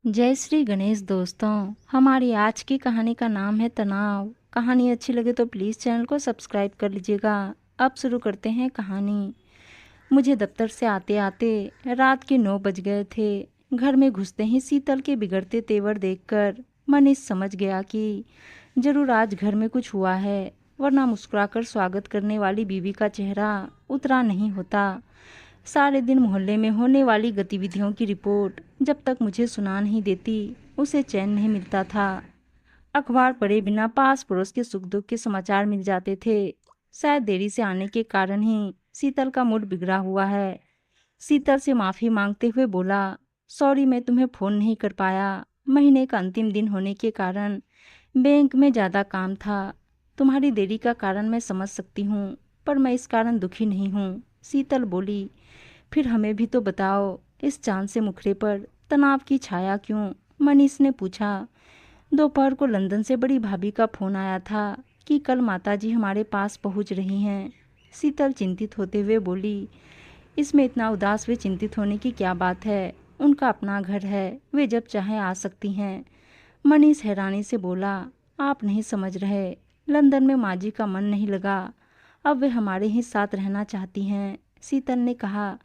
जय श्री गणेश दोस्तों। हमारी आज की कहानी का नाम है तनाव। कहानी अच्छी लगे तो प्लीज़ चैनल को सब्सक्राइब कर लीजिएगा। अब शुरू करते हैं कहानी। मुझे दफ्तर से आते आते रात के 9 बज गए थे। घर में घुसते ही शीतल के बिगड़ते तेवर देखकर मनीष समझ गया कि जरूर आज घर में कुछ हुआ है, वरना मुस्कुराकर स्वागत करने वाली बीवी का चेहरा उतरा नहीं होता। सारे दिन मोहल्ले में होने वाली गतिविधियों की रिपोर्ट जब तक मुझे सुना नहीं देती, उसे चैन नहीं मिलता था। अखबार पढ़े बिना पास पड़ोस के सुख दुख के समाचार मिल जाते थे। शायद देरी से आने के कारण ही शीतल का मूड बिगड़ा हुआ है। शीतल से माफी मांगते हुए बोला, सॉरी मैं तुम्हें फोन नहीं कर पाया। महीने का अंतिम दिन होने के कारण बैंक में ज्यादा काम था। तुम्हारी देरी का कारण मैं समझ सकती हूँ, पर मैं इस कारण दुखी नहीं हूँ। शीतल बोली, फिर हमें भी तो बताओ, इस चांद से मुखड़े पर तनाव की छाया क्यों? मनीष ने पूछा। दोपहर को लंदन से बड़ी भाभी का फोन आया था कि कल माताजी हमारे पास पहुंच रही हैं। शीतल चिंतित होते हुए बोली, इसमें इतना उदास व चिंतित होने की क्या बात है? उनका अपना घर है, वे जब चाहे आ सकती हैं। मनीष हैरानी से बोला, आप नहीं समझ रहे, लंदन में माँ जी का मन नहीं लगा, अब वे हमारे ही साथ रहना चाहती हैं। शीतल ने कहा,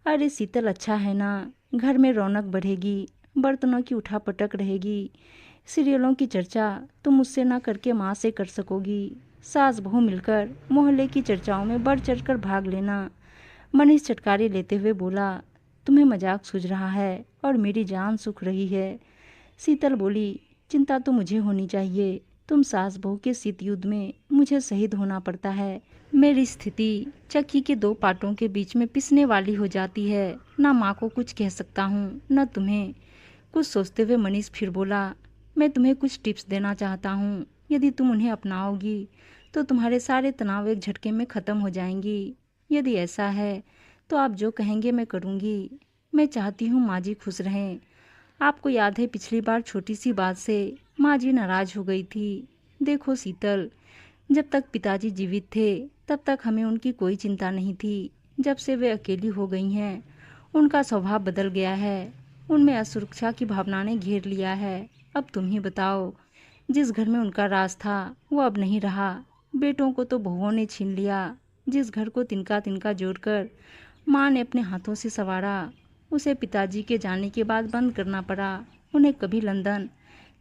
अरे शीतल, अच्छा है ना, घर में रौनक बढ़ेगी, बर्तनों की उठापटक रहेगी, सीरियलों की चर्चा तुम मुझसे ना करके माँ से कर सकोगी। सास बहू मिलकर मोहल्ले की चर्चाओं में बढ़ चढ़ कर भाग लेना। मनीष चटकारे लेते हुए बोला, तुम्हें मजाक सूझ रहा है और मेरी जान सूख रही है। शीतल बोली, चिंता तो मुझे होनी चाहिए। तुम सास बहू के शीत युद्ध में मुझे शहीद होना पड़ता है। मेरी स्थिति चक्की के दो पाटों के बीच में पिसने वाली हो जाती है। ना माँ को कुछ कह सकता हूँ, न तुम्हें। कुछ सोचते हुए मनीष फिर बोला, मैं तुम्हें कुछ टिप्स देना चाहता हूँ। यदि तुम उन्हें अपनाओगी तो तुम्हारे सारे तनाव एक झटके में ख़त्म हो जाएंगी। यदि ऐसा है तो आप जो कहेंगे मैं करूँगी। मैं चाहती हूँ माँ जी खुश रहें। आपको याद है पिछली बार छोटी सी बात से माँ जी नाराज हो गई थी। देखो शीतल, जब तक पिताजी जीवित थे तब तक हमें उनकी कोई चिंता नहीं थी। जब से वे अकेली हो गई हैं, उनका स्वभाव बदल गया है। उनमें असुरक्षा की भावना ने घेर लिया है। अब तुम ही बताओ, जिस घर में उनका राज था वो अब नहीं रहा। बेटों को तो बहुओं ने छीन लिया। जिस घर को तिनका तिनका जोड़कर माँ ने अपने हाथों से संवारा, उसे पिताजी के जाने के बाद बंद करना पड़ा। उन्हें कभी लंदन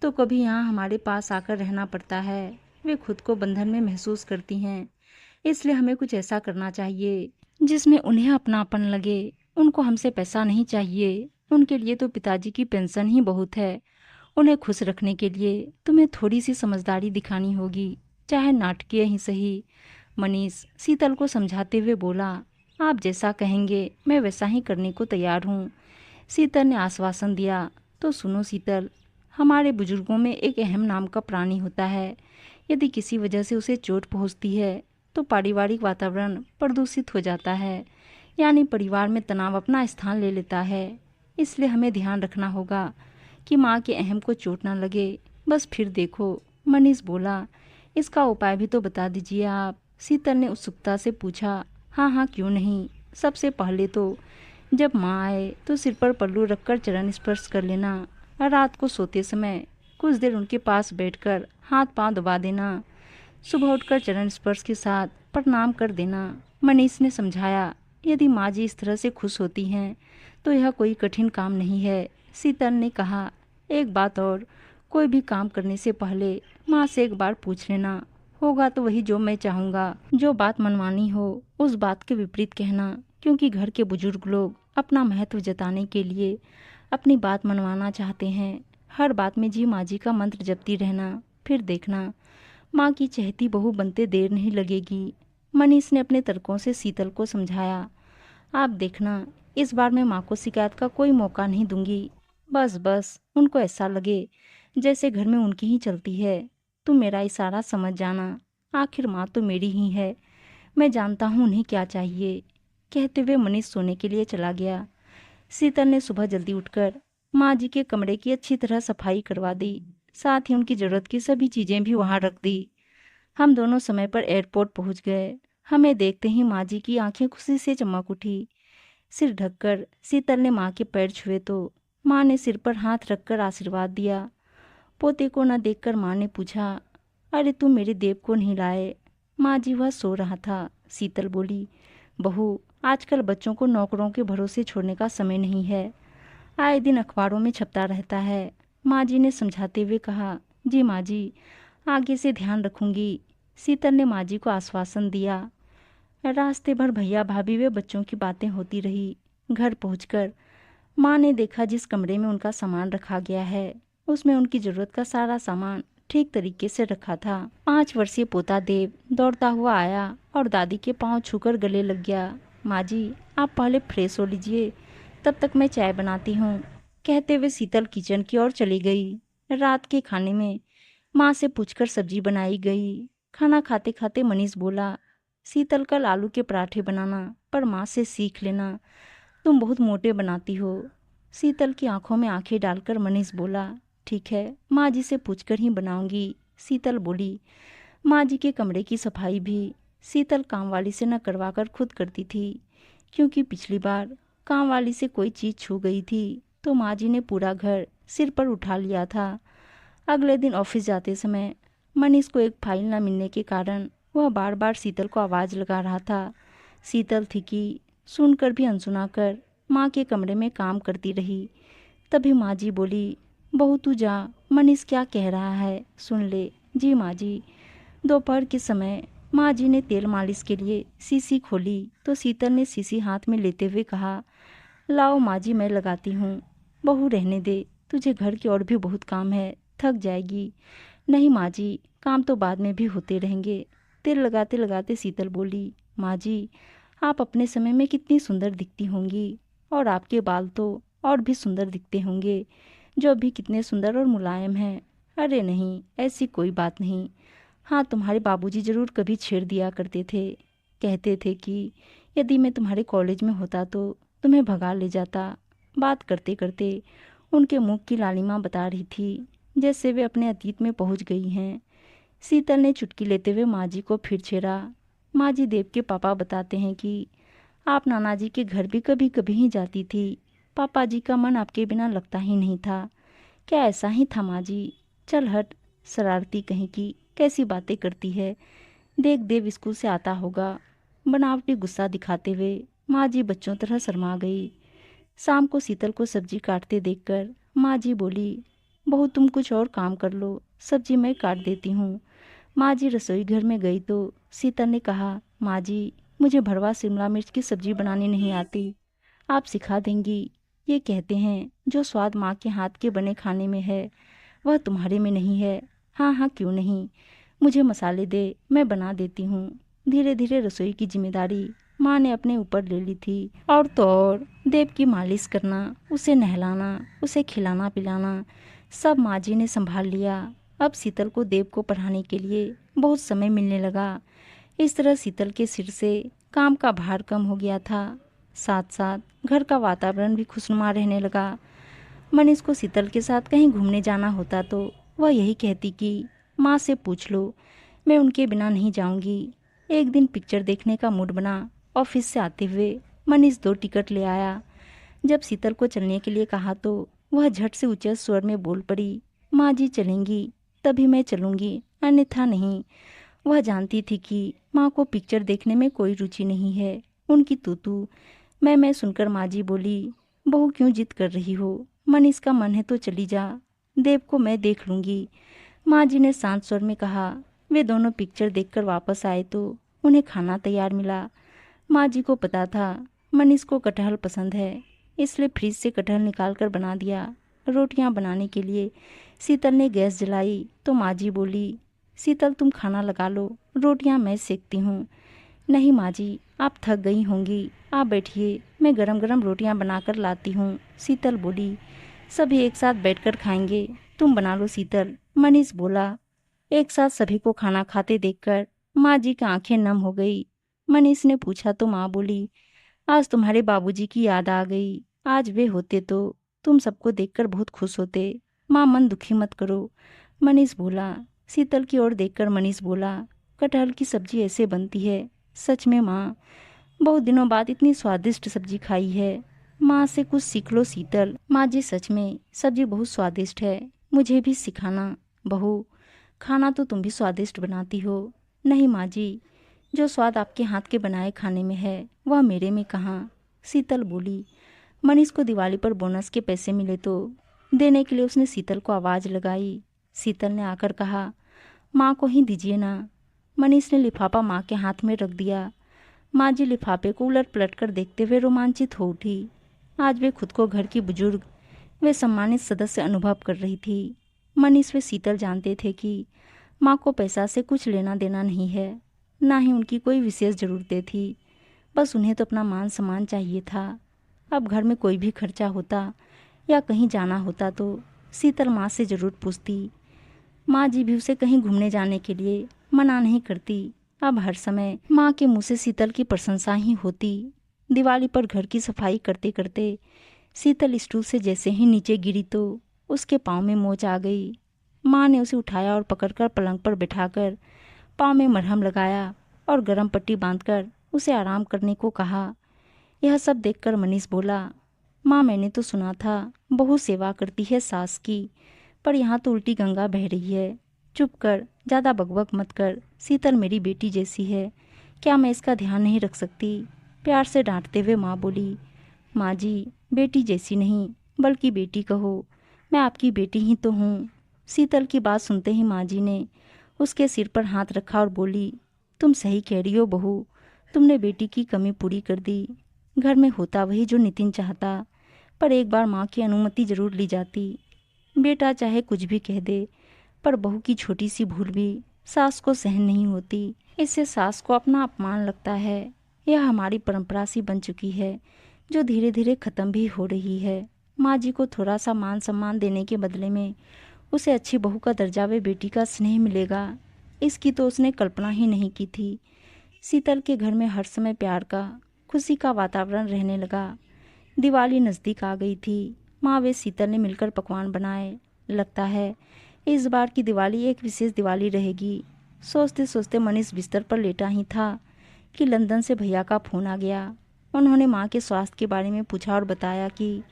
तो कभी यहाँ हमारे पास आकर रहना पड़ता है। वे खुद को बंधन में महसूस करती हैं, इसलिए हमें कुछ ऐसा करना चाहिए जिसमें उन्हें अपनापन लगे। उनको हमसे पैसा नहीं चाहिए, उनके लिए तो पिताजी की पेंशन ही बहुत है। उन्हें खुश रखने के लिए तुम्हें थोड़ी सी समझदारी दिखानी होगी, चाहे नाटकीय ही सही। मनीष शीतल को समझाते हुए बोला, आप जैसा कहेंगे मैं वैसा ही करने को तैयार हूँ। शीतल ने आश्वासन दिया, तो सुनो शीतल, हमारे बुजुर्गों में एक अहम नाम का प्राणी होता है। यदि किसी वजह से उसे चोट पहुँचती है तो पारिवारिक वातावरण प्रदूषित हो जाता है, यानी परिवार में तनाव अपना स्थान ले लेता है। इसलिए हमें ध्यान रखना होगा कि माँ के अहम को चोट ना लगे। बस फिर देखो। मनीष बोला, इसका उपाय भी तो बता दीजिए आप। शीतल ने उत्सुकता से पूछा। हाँ हाँ, क्यों नहीं। सबसे पहले तो जब माँ आए तो सिर पर पल्लू रखकर चरण स्पर्श कर लेना। और रात को सोते समय कुछ देर उनके पास बैठकर हाथ पांव दबा देना। सुबह उठकर चरण स्पर्श के साथ प्रणाम कर देना। मनीष ने समझाया, यदि माँ जी इस तरह से खुश होती हैं तो यह कोई कठिन काम नहीं है। शीतल ने कहा, एक बात और, कोई भी काम करने से पहले माँ से एक बार पूछ लेना। होगा तो वही जो मैं चाहूँगा। जो बात मनवानी हो उस बात के विपरीत कहना, क्योंकि घर के बुजुर्ग लोग अपना महत्व जताने के लिए अपनी बात मनवाना चाहते हैं। हर बात में जी माँ जी का मंत्र जपती रहना, फिर देखना माँ की चहेती बहू बनते देर नहीं लगेगी। मनीष ने अपने तर्कों से शीतल को समझाया, आप देखना, इस बार मैं माँ को शिकायत का कोई मौका नहीं दूंगी। बस बस उनको ऐसा लगे जैसे घर में उनकी ही चलती है। तुम मेरा इशारा समझ जाना, आखिर माँ तो मेरी ही है। मैं जानता हूँ उन्हें क्या चाहिए। कहते हुए मनीष सोने के लिए चला गया। शीतल ने सुबह जल्दी उठकर माँ जी के कमरे की अच्छी तरह सफाई करवा दी, साथ ही उनकी जरूरत की सभी चीजें भी वहां रख दी। हम दोनों समय पर एयरपोर्ट पहुंच गए। हमें देखते ही माँ जी की आंखें खुशी से चमक उठी। सिर ढककर शीतल ने माँ के पैर छुए तो माँ ने सिर पर हाथ रखकर आशीर्वाद दिया। पोते को न देखकर माँ ने पूछा, अरे तुम मेरे देव को नहीं लाए? माँ जी वह सो रहा था। शीतल बोली, बहू आजकल बच्चों को नौकरों के भरोसे छोड़ने का समय नहीं है, आए दिन अखबारों में छपता रहता है। माँ जी ने समझाते हुए कहा, जी माँ जी, आगे से ध्यान रखूंगी। शीतल ने माँ जी को आश्वासन दिया। रास्ते भर भैया भाभी वे बच्चों की बातें होती रही। घर पहुंचकर माँ ने देखा जिस कमरे में उनका सामान रखा गया है उसमें उनकी ज़रूरत का सारा सामान ठीक तरीके से रखा था। 5 वर्षीय पोता देव दौड़ता हुआ आया और दादी के पांव छूकर गले लग गया। माँ जी, आप पहले फ्रेश हो लीजिए, तब तक मैं चाय बनाती हूँ, कहते हुए शीतल किचन की ओर चली गई। रात के खाने में माँ से पूछकर सब्जी बनाई गई। खाना खाते खाते मनीष बोला, शीतल कल आलू के पराठे बनाना, पर माँ से सीख लेना, तुम बहुत मोटे बनाती हो। शीतल की आंखों में आंखें डालकर मनीष बोला, ठीक है, माँ जी से पूछकर ही बनाऊंगी। शीतल बोली। माँ जी के कमरे की सफाई भी शीतल कामवाली से न करवाकर खुद करती थी, क्योंकि पिछली बार कामवाली से कोई चीज़ छू गई थी तो माँ जी ने पूरा घर सिर पर उठा लिया था। अगले दिन ऑफिस जाते समय मनीष को एक फाइल न मिलने के कारण वह बार बार शीतल को आवाज़ लगा रहा था। शीतल थी कि सुनकर भी अनसुना कर माँ के कमरे में काम करती रही। तभी माँ जी बोली, बहू तू जा, मनीष क्या कह रहा है सुन ले। जी माँ जी। दोपहर के समय माँ जी ने तेल मालिश के लिए शीशी खोली तो शीतल ने शीशी हाथ में लेते हुए कहा, लाओ माँ जी मैं लगाती हूँ। बहू रहने दे, तुझे घर की और भी बहुत काम है, थक जाएगी। नहीं माँ जी, काम तो बाद में भी होते रहेंगे। तेल लगाते लगाते शीतल बोली, माँ जी आप अपने समय में कितनी सुंदर दिखती होंगी, और आपके बाल तो और भी सुंदर दिखते होंगे, जो अभी कितने सुंदर और मुलायम हैं। अरे नहीं, ऐसी कोई बात नहीं। हाँ, तुम्हारे बाबूजी जरूर कभी छेड़ दिया करते थे, कहते थे कि यदि मैं तुम्हारे कॉलेज में होता तो तुम्हें भगा ले जाता। बात करते करते उनके मुख की लालिमा बता रही थी जैसे वे अपने अतीत में पहुंच गई हैं। शीतल ने चुटकी लेते हुए माँ जी को फिर छेड़ा। माँ जी देव के पापा बताते हैं कि आप नाना जी के घर भी कभी कभी ही जाती थी। पापा जी का मन आपके बिना लगता ही नहीं था। क्या ऐसा ही था माँ जी? चल हट, शरारती कहीं की, कैसी बातें करती है। देख देव स्कूल से आता होगा। बनावटी गुस्सा दिखाते हुए माँ जी बच्चों तरह शर्मा गई। शाम को शीतल को सब्जी काटते देखकर माँ जी बोली, बहू तुम कुछ और काम कर लो, सब्जी मैं काट देती हूँ। माँ जी रसोई घर में गई तो शीतल ने कहा, माँ जी मुझे भरवा शिमला मिर्च की सब्जी बनानी नहीं आती, आप सिखा देंगी। ये कहते हैं जो स्वाद माँ के हाथ के बने खाने में है वह तुम्हारे में नहीं है। हाँ हाँ क्यों नहीं, मुझे मसाले दे, मैं बना देती हूँ। धीरे धीरे रसोई की जिम्मेदारी माँ ने अपने ऊपर ले ली थी। और तो और देव की मालिश करना, उसे नहलाना, उसे खिलाना पिलाना सब माँ जी ने संभाल लिया। अब शीतल को देव को पढ़ाने के लिए बहुत समय मिलने लगा। इस तरह शीतल के सिर से काम का भार कम हो गया था। साथ साथ घर का वातावरण भी खुशनुमा रहने लगा। मनीष को शीतल के साथ कहीं घूमने जाना होता तो वह यही कहती कि माँ से पूछ लो, मैं उनके बिना नहीं जाऊंगी। एक दिन पिक्चर देखने का मूड बना। ऑफिस से आते हुए मनीष 2 टिकट ले आया। जब शीतल को चलने के लिए कहा तो वह झट से ऊंचे स्वर में बोल पड़ी, माँ जी चलेंगी तभी मैं चलूंगी, अन्यथा नहीं। वह जानती थी कि माँ को पिक्चर देखने में कोई रुचि नहीं है। उनकी तूतू मैं सुनकर माँ जी बोली, बहू क्यों जिद कर रही हो, मनीष का मन है तो चली जा, देव को मैं देख लूंगी। माँ जी ने शांत स्वर में कहा। वे दोनों पिक्चर देखकर वापस आए तो उन्हें खाना तैयार मिला। माँ जी को पता था मनीष को कटहल पसंद है, इसलिए फ्रिज से कटहल निकाल कर बना दिया। रोटियां बनाने के लिए शीतल ने गैस जलाई तो माँ जी बोली, शीतल तुम खाना लगा लो, रोटियां मैं सेकती हूँ। नहीं माँ जी, आप थक गई होंगी, आप बैठिए, मैं गरम गरम रोटियां बनाकर लाती हूँ। शीतल बोली, सभी एक साथ बैठकर खाएंगे, तुम बना लो शीतल, मनीष बोला। एक साथ सभी को खाना खाते देखकर माँ जी की आंखें नम हो गई। मनीष ने पूछा तो माँ बोली, आज तुम्हारे बाबूजी की याद आ गई, आज वे होते तो तुम सबको देखकर बहुत खुश होते। माँ मन दुखी मत करो, मनीष बोला। शीतल की ओर देखकर मनीष बोला, कटहल की सब्जी ऐसे बनती है? सच में माँ, बहुत दिनों बाद इतनी स्वादिष्ट सब्जी खाई है। माँ से कुछ सीख लो शीतल। माँ जी सच में सब्जी बहुत स्वादिष्ट है, मुझे भी सिखाना। बहू, खाना तो तुम भी स्वादिष्ट बनाती हो। नहीं माँ जी, जो स्वाद आपके हाथ के बनाए खाने में है वह मेरे में कहाँ। शीतल बोली। मनीष को दिवाली पर बोनस के पैसे मिले तो देने के लिए उसने शीतल को आवाज़ लगाई। शीतल ने आकर कहा, माँ को ही दीजिए ना। मनीष ने लिफाफा माँ के हाथ में रख दिया। माँ जी लिफाफे को उलट पलट कर देखते हुए रोमांचित हो उठी। आज वे खुद को घर की बुजुर्ग वे सम्मानित सदस्य अनुभव कर रही थी। मनीष व शीतल जानते थे कि माँ को पैसा से कुछ लेना देना नहीं है, ना ही उनकी कोई विशेष ज़रूरतें थी। बस उन्हें तो अपना मान सम्मान चाहिए था। अब घर में कोई भी खर्चा होता या कहीं जाना होता तो शीतल माँ से ज़रूर पूछती। माँ जी भी उसे कहीं घूमने जाने के लिए मना नहीं करती। अब हर समय माँ के मुँह से शीतल की प्रशंसा ही होती। दिवाली पर घर की सफाई करते करते शीतल स्टूल से जैसे ही नीचे गिरी तो उसके पाँव में मोच आ गई। माँ ने उसे उठाया और पकड़कर पलंग पर बिठाकर पाँव में मरहम लगाया और गर्म पट्टी बांधकर उसे आराम करने को कहा। यह सब देखकर मनीष बोला, माँ मैंने तो सुना था बहू सेवा करती है सास की, पर यहाँ तो उल्टी गंगा बह रही है। चुप कर, ज़्यादा बकबक मत कर। शीतल मेरी बेटी जैसी है, क्या मैं इसका ध्यान नहीं रख सकती? प्यार से डांटते हुए माँ बोली। माँ जी, बेटी जैसी नहीं बल्कि बेटी कहो, मैं आपकी बेटी ही तो हूँ। शीतल की बात सुनते ही माँ जी ने उसके सिर पर हाथ रखा और बोली, तुम सही कह रही हो बहू, तुमने बेटी की कमी पूरी कर दी। घर में होता वही जो नितिन चाहता, पर एक बार माँ की अनुमति जरूर ली जाती। बेटा चाहे कुछ भी कह दे, पर बहू की छोटी सी भूल भी सास को सहन नहीं होती। इससे सास को अपना अपमान लगता है। यह हमारी परंपरा सी बन चुकी है, जो धीरे धीरे ख़त्म भी हो रही है। माँ जी को थोड़ा सा मान सम्मान देने के बदले में उसे अच्छी बहू का दर्जा व बेटी का स्नेह मिलेगा, इसकी तो उसने कल्पना ही नहीं की थी। शीतल के घर में हर समय प्यार का, खुशी का वातावरण रहने लगा। दिवाली नज़दीक आ गई थी। माँ व शीतल ने मिलकर पकवान बनाए। लगता है इस बार की दिवाली एक विशेष दिवाली रहेगी। सोचते सोचते मनीष बिस्तर पर लेटा ही था कि लंदन से भैया का फ़ोन आ गया। उन्होंने माँ के स्वास्थ्य के बारे में पूछा और बताया कि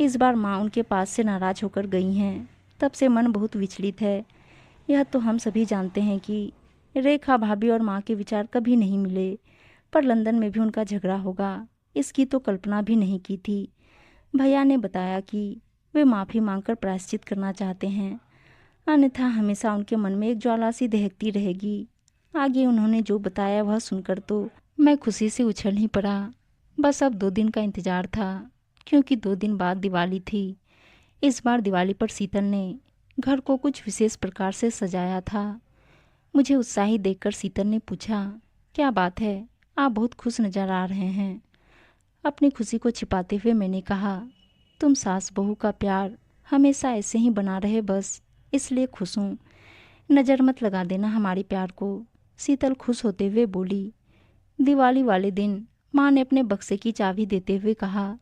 इस बार माँ उनके पास से नाराज़ होकर गई हैं। तब से मन बहुत विचलित है। यह तो हम सभी जानते हैं कि रेखा भाभी और माँ के विचार कभी नहीं मिले, पर लंदन में भी उनका झगड़ा होगा, इसकी तो कल्पना भी नहीं की थी। भैया ने बताया कि वे माफ़ी मांगकर प्रायश्चित करना चाहते हैं, अन्यथा हमेशा उनके मन में एक ज्वाला सी दहकती रहेगी। आगे उन्होंने जो बताया वह सुनकर तो मैं खुशी से उछल ही पड़ा। बस अब 2 दिन का इंतज़ार था, क्योंकि 2 दिन बाद दिवाली थी। इस बार दिवाली पर शीतल ने घर को कुछ विशेष प्रकार से सजाया था। मुझे उत्साहित देखकर शीतल ने पूछा, क्या बात है, आप बहुत खुश नज़र आ रहे हैं। अपनी खुशी को छिपाते हुए मैंने कहा, तुम सास बहू का प्यार हमेशा ऐसे ही बना रहे बस, इसलिए खुश हूँ। नज़र मत लगा देना हमारे प्यार को। शीतल खुश होते हुए बोली। दिवाली वाले दिन माँ ने अपने बक्से की चाबी देते हुए कहा,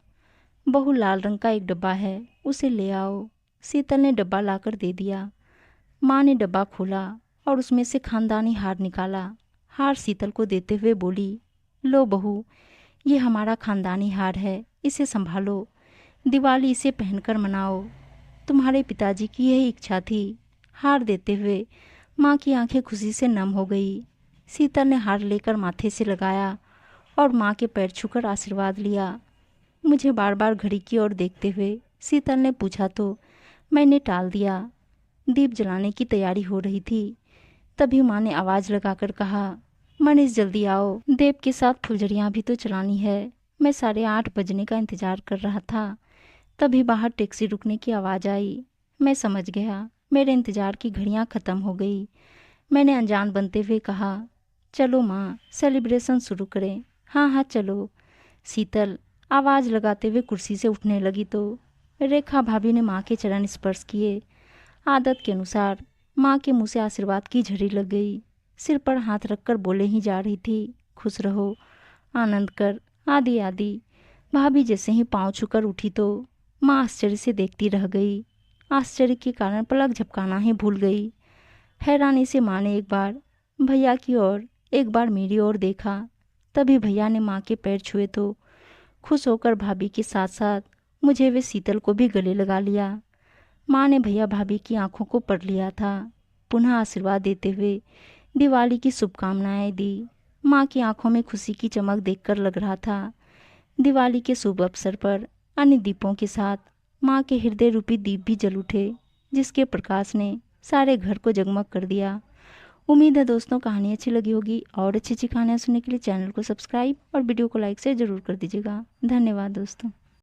बहू लाल रंग का एक डब्बा है, उसे ले आओ। शीतल ने डब्बा लाकर दे दिया। माँ ने डब्बा खोला और उसमें से खानदानी हार निकाला। हार शीतल को देते हुए बोली, लो बहू, ये हमारा खानदानी हार है, इसे संभालो, दिवाली इसे पहनकर मनाओ। तुम्हारे पिताजी की यही इच्छा थी। हार देते हुए माँ की आंखें खुशी से नम हो गई। शीतल ने हार लेकर माथे से लगाया और माँ के पैर छूकर आशीर्वाद लिया। मुझे बार बार घड़ी की ओर देखते हुए शीतल ने पूछा तो मैंने टाल दिया। दीप जलाने की तैयारी हो रही थी। तभी माँ ने आवाज़ लगाकर कहा, मनीष जल्दी आओ, देव के साथ फुलझड़ियाँ भी तो चलानी है। मैं 8:30 बजने का इंतज़ार कर रहा था। तभी बाहर टैक्सी रुकने की आवाज़ आई। मैं समझ गया मेरे इंतज़ार की घड़ियाँ ख़त्म हो गई। मैंने अनजान बनते हुए कहा, चलो माँ, सेलिब्रेशन शुरू करें। हाँ हाँ चलो। शीतल आवाज़ लगाते हुए कुर्सी से उठने लगी तो रेखा भाभी ने माँ के चरण स्पर्श किए। आदत के अनुसार माँ के मुँह से आशीर्वाद की झड़ी लग गई। सिर पर हाथ रखकर बोले ही जा रही थी, खुश रहो, आनंद कर, आदि आदि। भाभी जैसे ही पाँव छूकर उठी तो माँ आश्चर्य से देखती रह गई। आश्चर्य के कारण पलक झपकाना ही भूल गई। हैरानी से माँ ने एक बार भैया की ओर, एक बार मेरी ओर देखा। तभी भैया ने माँ के पैर छुए तो खुश होकर भाभी के साथ साथ मुझे वे शीतल को भी गले लगा लिया। माँ ने भैया भाभी की आंखों को पढ़ लिया था। पुनः आशीर्वाद देते हुए दिवाली की शुभकामनाएं दी। माँ की आंखों में खुशी की चमक देखकर लग रहा था दिवाली के शुभ अवसर पर अन्य दीपों के साथ माँ के हृदय रूपी दीप भी जल उठे, जिसके प्रकाश ने सारे घर को जगमग कर दिया। उम्मीद है दोस्तों कहानी अच्छी लगी होगी, और अच्छी अच्छी कहानियाँ सुनने के लिए चैनल को सब्सक्राइब और वीडियो को लाइक से ज़रूर कर दीजिएगा। धन्यवाद दोस्तों।